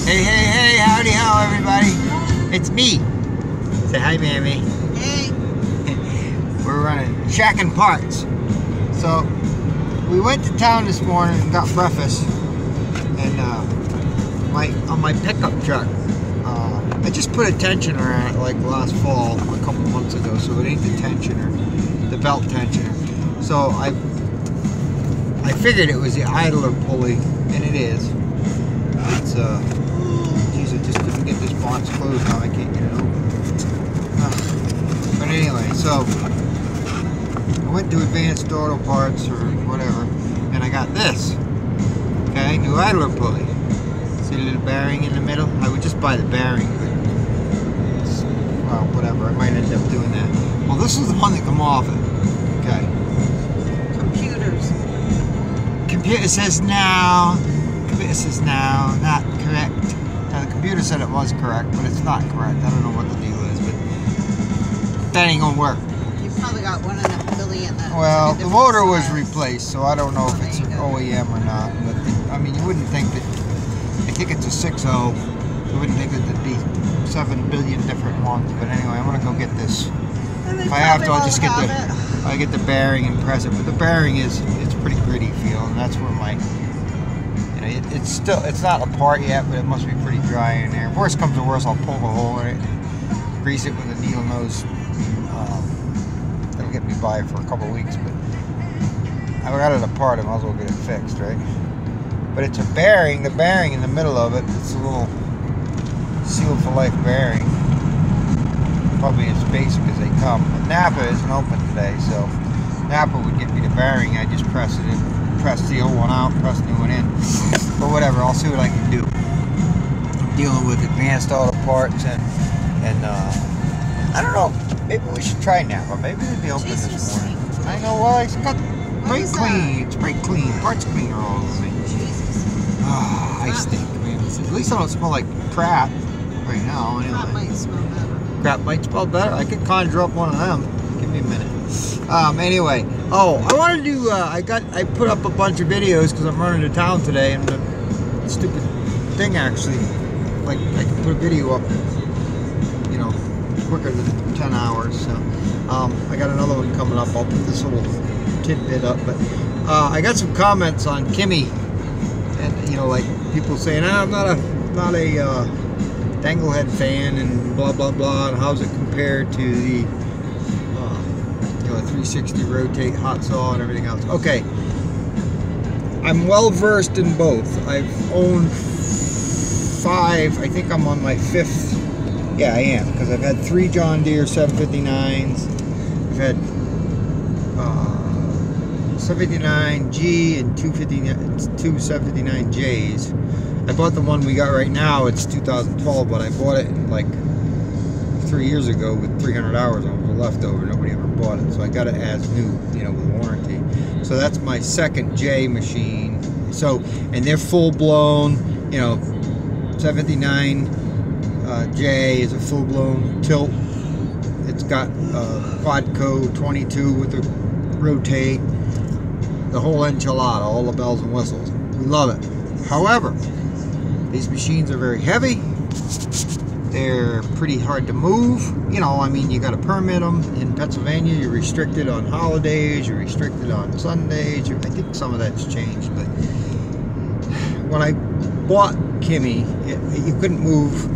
Hey, hey, hey, howdy ho, everybody. It's me. Say hi, Mammy. Hey. We're running Shacking Parts. So, we went to town this morning and got breakfast. And on my pickup truck, I just put a tensioner on it like last fall, a couple months ago. So it ain't the tensioner, the belt tensioner. So I figured it was the idler pulley, and it is. It's geez, I just couldn't get this box closed now. I can't get it open. But anyway, so I went to Advanced Auto Parts or whatever, and I got this. Okay, new idler pulley. See the little bearing in the middle? I would just buy the bearing, but it's, well, whatever. I might end up doing that. Well, this is the one that come off it. Okay. Computers. Computer says no. Computer says no, not correct. Now the computer said it was correct, but it's not correct. I don't know what the deal is, but that ain't gonna work. You probably got 1.5 billion. Well, the motor was replaced, so I don't know if it's an OEM or not. But I mean, you wouldn't think that. I think it's a 6.0. You wouldn't think that there'd be 7 billion different ones. But anyway, I'm gonna go get this. If I have to, I'll just get the bearing and press it. But the bearing it's pretty gritty feel, and that's where my, you know, it's not apart yet, but it must be pretty dry in there. If worst comes to worst, I'll poke a hole in it, grease it with a needle nose. That'll get me by for a couple of weeks. But I got it apart, I might as well get it fixed, right? But it's a bearing. The bearing in the middle of it, it's a little Seal for Life bearing. Probably as basic as they come. But Napa isn't open today, so Napa would get me the bearing. I just press it in, press the old one out, press the new one in. But whatever, I'll see what I can do. I'm dealing with Advanced Auto Parts and I don't know. Maybe we should try Napa. Maybe they'd be open this morning. I know. Well, it's got very clean. It's very clean. Parts cleaner all the thing. Oh, I stink, man. At least I don't smell like crap right now. Anyway. Crap might smell better. Crap might smell better. I could conjure up one of them. Give me a minute. Anyway, I wanted to. I put up a bunch of videos because I'm running to town today, and the stupid thing actually, like, I can put a video up, you know, quicker than 10 hours. So I got another one coming up. I'll put this little tidbit up, but I got some comments on Kimmy, and you know, like people saying, I'm not a Danglehead fan, and blah blah blah, and how's it compared to the you know, 360 rotate hot saw and everything else. Okay, I'm well versed in both. I've owned 5. I think I'm on my 5th. Yeah, I am, because I've had 3 John Deere 759s. I've had 759G and 2 759Js. I bought the one we got right now. It's 2012, but I bought it like 3 years ago with 300 hours on it. Was leftover. Nobody ever bought it, so I got it as new, you know, with warranty. So that's my 2nd J machine. So, and they're full blown, you know, 759 J is a full blown tilt. It's got Quadco 22 with the rotate, the whole enchilada, all the bells and whistles. We love it. However, these machines are very heavy. They're pretty hard to move. You know, I mean, you got to permit them. In Pennsylvania, you're restricted on holidays. You're restricted on Sundays. I think some of that's changed. But when I bought Kimmy, you couldn't move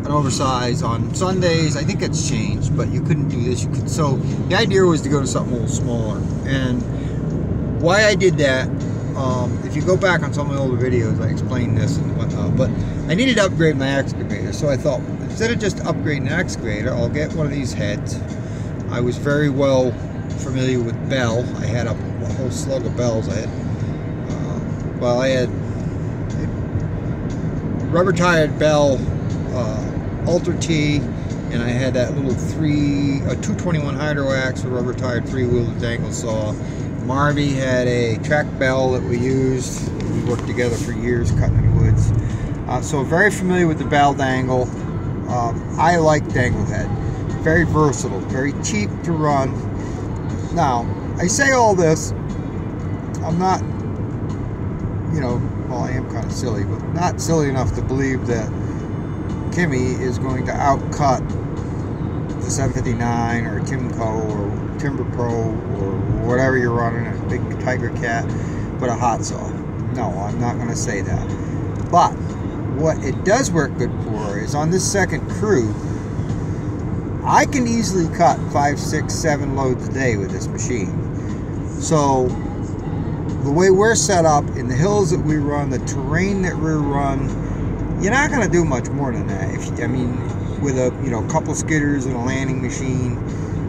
an oversize on Sundays. I think it's changed, but you couldn't do this. You could. So the idea was to go to something a little smaller. And why I did that, if you go back on some of the older videos, I explained this and whatnot, but I needed to upgrade my excavator. So I thought, instead of just upgrading the excavator, I'll get one of these heads. I was very well familiar with Bell. I had a whole slug of Bells. I had rubber tired Bell Ultra T, and I had that little 221 Hydro Axe with rubber tired 3-wheel dangle saw. Marvy had a track bell that we used. We worked together for years cutting in the woods. So very familiar with the bell dangle. I like Danglehead. Very versatile, very cheap to run. Now, I say all this, I'm not you know, well, I am kind of silly, but not silly enough to believe that Kimmy is going to outcut the 759 or Timco or Timber Pro or whatever you're running, a big Tiger Cat with a hot saw. No, I'm not going to say that. But what it does work good for is on this second crew, I can easily cut 5, 6, 7 loads a day with this machine. So the way we're set up in the hills that we run, the terrain that we run, you're not going to do much more than that. I mean, with a couple skidders and a landing machine,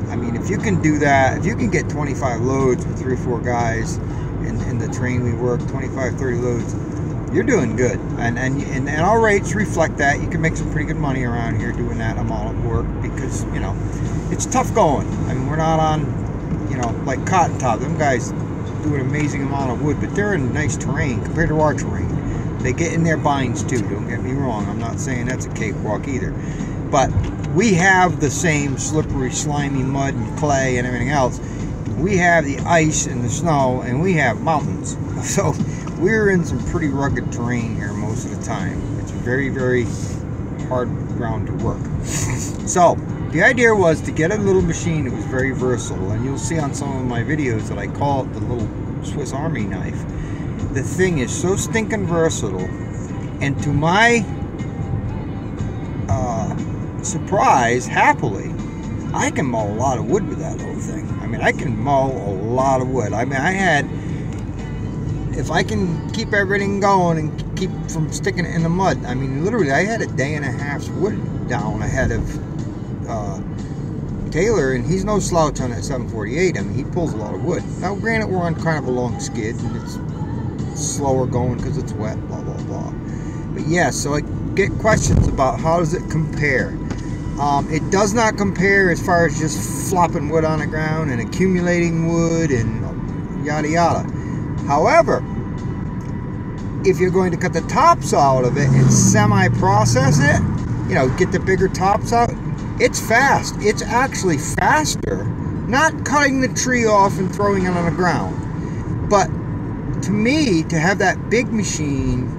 I mean, if you can do that, if you can get 25 loads with 3 or 4 guys in the terrain we work, 25, 30 loads, you're doing good. And our rates reflect that. You can make some pretty good money around here doing that amount of work because, it's tough going. I mean, we're not on, like Cotton Top. Them guys do an amazing amount of wood, but they're in nice terrain compared to our terrain. They get in their binds too, don't get me wrong. I'm not saying that's a cakewalk either. But we have the same slippery, slimy mud and clay and everything else. We have the ice and the snow, and we have mountains. So we're in some pretty rugged terrain here most of the time. It's very, very hard ground to work. So the idea was to get a little machine that was very versatile, and you'll see on some of my videos that I call it the little Swiss Army knife. The thing is so stinking versatile, and to my surprise, happily, I can mow a lot of wood with that little thing. I mean, I can mow a lot of wood. I mean, if I can keep everything going and keep from sticking it in the mud, I mean, literally, I had a day and a half's wood down ahead of Taylor, and he's no slouch on that 748. I mean, he pulls a lot of wood. Now, granted, we're on kind of a long skid, and it's slower going because it's wet, blah, blah, blah. But yeah, so I get questions about how does it compare. It does not compare as far as just flopping wood on the ground and accumulating wood and yada yada. However, if you're going to cut the tops out of it and semi-process it, get the bigger tops out, it's fast. It's actually faster, not cutting the tree off and throwing it on the ground. But to me, to have that big machine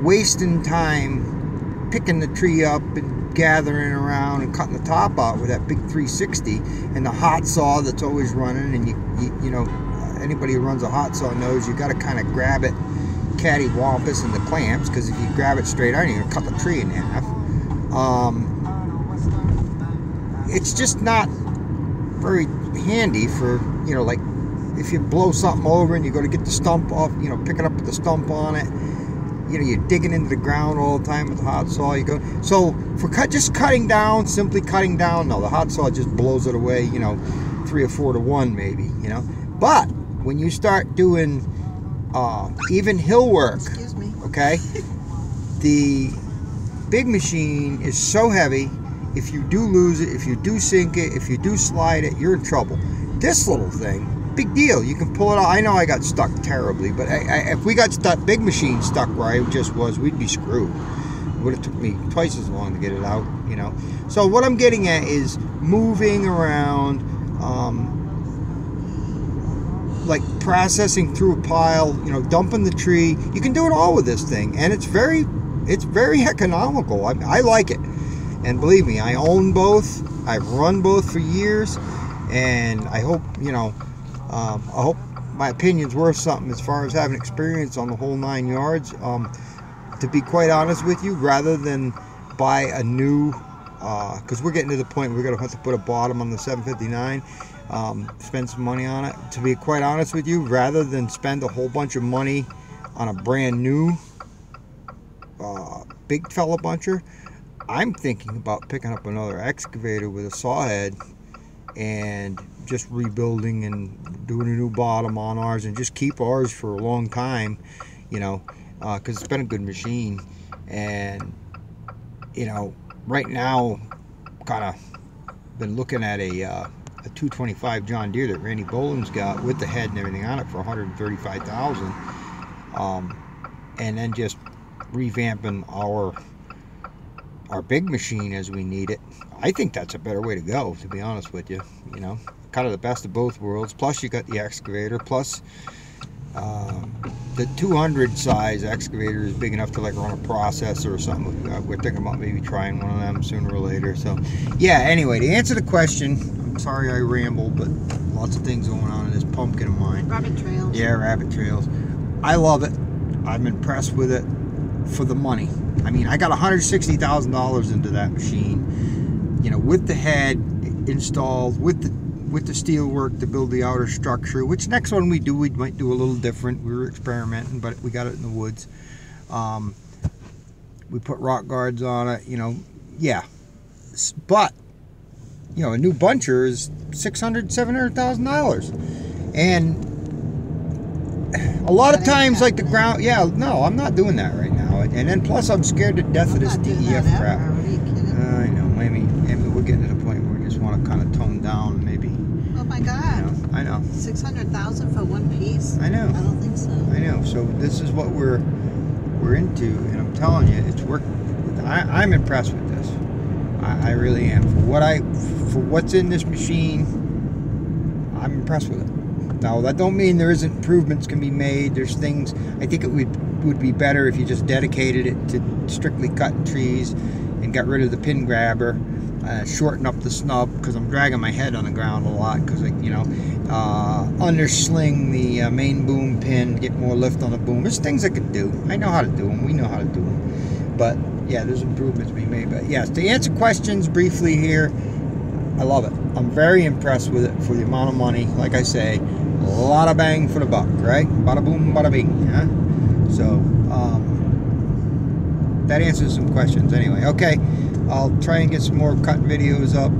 wasting time picking the tree up and gathering around and cutting the top out with that big 360 and the hot saw that's always running, and you know anybody who runs a hot saw knows you got to kind of grab it cattywampus in the clamps, because if you grab it straight on, you're going to cut the tree in half. It's just not very handy for, like if you blow something over and you go to get the stump off, pick it up with the stump on it, you're digging into the ground all the time with the hot saw. So for just cutting down, simply cutting down, no, the hot saw just blows it away, 3 or 4 to 1 maybe, But when you start doing even hill work, Excuse me. okay, the big machine is so heavy. If you do lose it, if you do sink it, if you do slide it, you're in trouble. This little thing, big deal. You can pull it out. I know I got stuck terribly, but if we got stuck, big machine stuck where I just was, we'd be screwed. It would have took me twice as long to get it out, So what I'm getting at is moving around, like processing through a pile, dumping the tree. You can do it all with this thing, and it's very economical. I like it. And believe me, I own both. I've run both for years, and I hope I hope my opinion's worth something as far as having experience on the whole 9 yards. To be quite honest with you, rather than buy a new, because we're getting to the point where we're gonna have to put a bottom on the 759, spend some money on it. To be quite honest with you, rather than spend a whole bunch of money on a brand new big fella buncher, I'm thinking about picking up another excavator with a saw head and just rebuilding and doing a new bottom on ours and just keep ours for a long time, because it's been a good machine. And right now, kind of been looking at a 225 John Deere that Randy Boland's got with the head and everything on it for $135,000, and then just revamping our big machine as we need it. I think that's a better way to go, to be honest with you. Kind of the best of both worlds. Plus you got the excavator, plus the 200 size excavator is big enough to like run a processor or something. We're thinking about maybe trying one of them sooner or later. So yeah, anyway, to answer the question, I'm sorry I rambled, but lots of things going on in this pumpkin of mine. Rabbit trails. Yeah, rabbit trails. I love it. I'm impressed with it for the money. I mean, I got $160,000 into that machine, you know, with the head installed, with the steel work to build the outer structure, which next one we might do a little different. We were experimenting, but we got it in the woods. We put rock guards on it, you know, yeah. But, you know, a new buncher is $600,000, $700,000. And a lot of times, like the ground, yeah, no, I'm not doing that right now. And then plus I'm scared to death of this DEF crap. Are you kidding? I know, maybe we're getting to the point where we just want to kind of tone down, maybe. Oh my God. You know, I know. 600,000 for one piece? I know. I don't think so. I know. So this is what we're into, and I'm telling you, it's work. I'm impressed with this. I really am. For what's in this machine, I'm impressed with it. Now that don't mean there isn't improvements can be made. There's things I think it would be better if you just dedicated it to strictly cutting trees and got rid of the pin grabber, shorten up the snub, because I'm dragging my head on the ground a lot, because you know, undersling the main boom pin, get more lift on the boom. There's things I could do. I know how to do them. We know how to do them. But yeah, there's improvements to be made. But yes, to answer questions briefly here, I love it. I'm very impressed with it for the amount of money. Like I say, a lot of bang for the buck, right? Bada boom, bada bing, huh? So, that answers some questions anyway. Okay, I'll try and get some more cut videos up.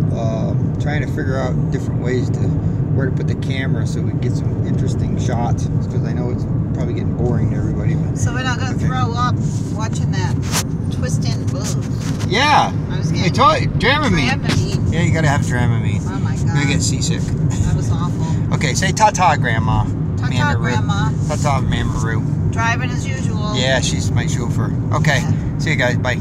Trying to figure out different ways to where to put the camera so we can get some interesting shots, because I know it's probably getting boring to everybody. But, So we're not going to throw up watching that twist and move. yeah, I was I getting told you, Dramamine. Dramamine. Yeah, you gotta have Dramamine. Oh my You're gonna get God. seasick. That was awful. Okay, say ta-ta, Grandma. Ta-ta, Mandaroo. Grandma. Ta-ta, Mandaroo. Driving as usual. Yeah, she's my chauffeur. Okay, Yeah. see you guys. Bye.